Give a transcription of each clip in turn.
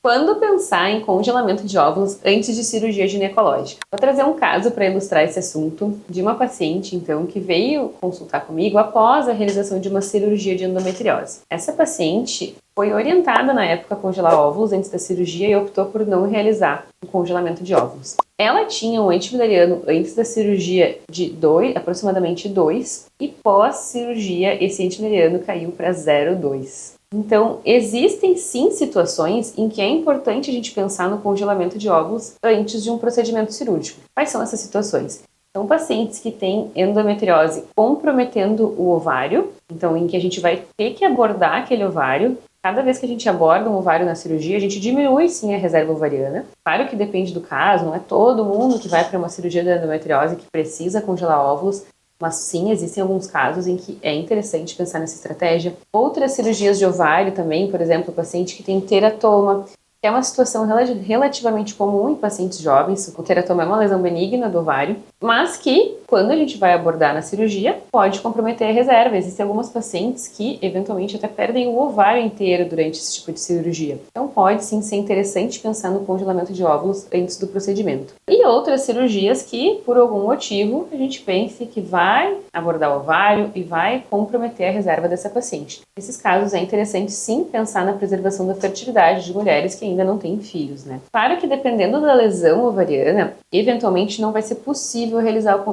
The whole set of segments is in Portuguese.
Quando pensar em congelamento de óvulos antes de cirurgia ginecológica? Vou trazer um caso para ilustrar esse assunto de uma paciente, então, que veio consultar comigo após a realização de uma cirurgia de endometriose. Essa paciente foi orientada na época a congelar óvulos antes da cirurgia e optou por não realizar o congelamento de óvulos. Ela tinha um antimileriano antes da cirurgia de aproximadamente 2, e pós-cirurgia esse antimileriano caiu para 0,2. Então, existem sim situações em que é importante a gente pensar no congelamento de óvulos antes de um procedimento cirúrgico. Quais são essas situações? São pacientes que têm endometriose comprometendo o ovário, então em que a gente vai ter que abordar aquele ovário. Cada vez que a gente aborda um ovário na cirurgia, a gente diminui sim a reserva ovariana. Claro que depende do caso, não é todo mundo que vai para uma cirurgia de endometriose que precisa congelar óvulos, mas sim, existem alguns casos em que é interessante pensar nessa estratégia. Outras cirurgias de ovário também, por exemplo, o paciente que tem teratoma, que é uma situação relativamente comum em pacientes jovens. O teratoma é uma lesão benigna do ovário, mas que, quando a gente vai abordar na cirurgia, pode comprometer a reserva. Existem algumas pacientes que, eventualmente, até perdem o ovário inteiro durante esse tipo de cirurgia. Então, pode sim ser interessante pensar no congelamento de óvulos antes do procedimento. E outras cirurgias que, por algum motivo, a gente pense que vai abordar o ovário e vai comprometer a reserva dessa paciente. Nesses casos, é interessante sim pensar na preservação da fertilidade de mulheres que ainda não têm filhos, né? Claro que dependendo da lesão ovariana, eventualmente não vai ser possível realizar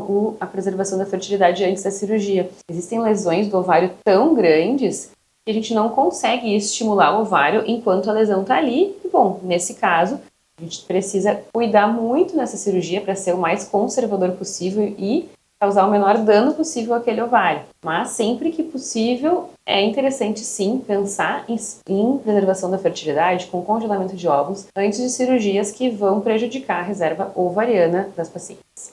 a preservação da fertilidade antes da cirurgia. Existem lesões do ovário tão grandes que a gente não consegue estimular o ovário enquanto a lesão está ali. E, bom, nesse caso, a gente precisa cuidar muito nessa cirurgia para ser o mais conservador possível e causar o menor dano possível àquele ovário. Mas sempre que possível, é interessante sim pensar em preservação da fertilidade com congelamento de óvulos antes de cirurgias que vão prejudicar a reserva ovariana das pacientes.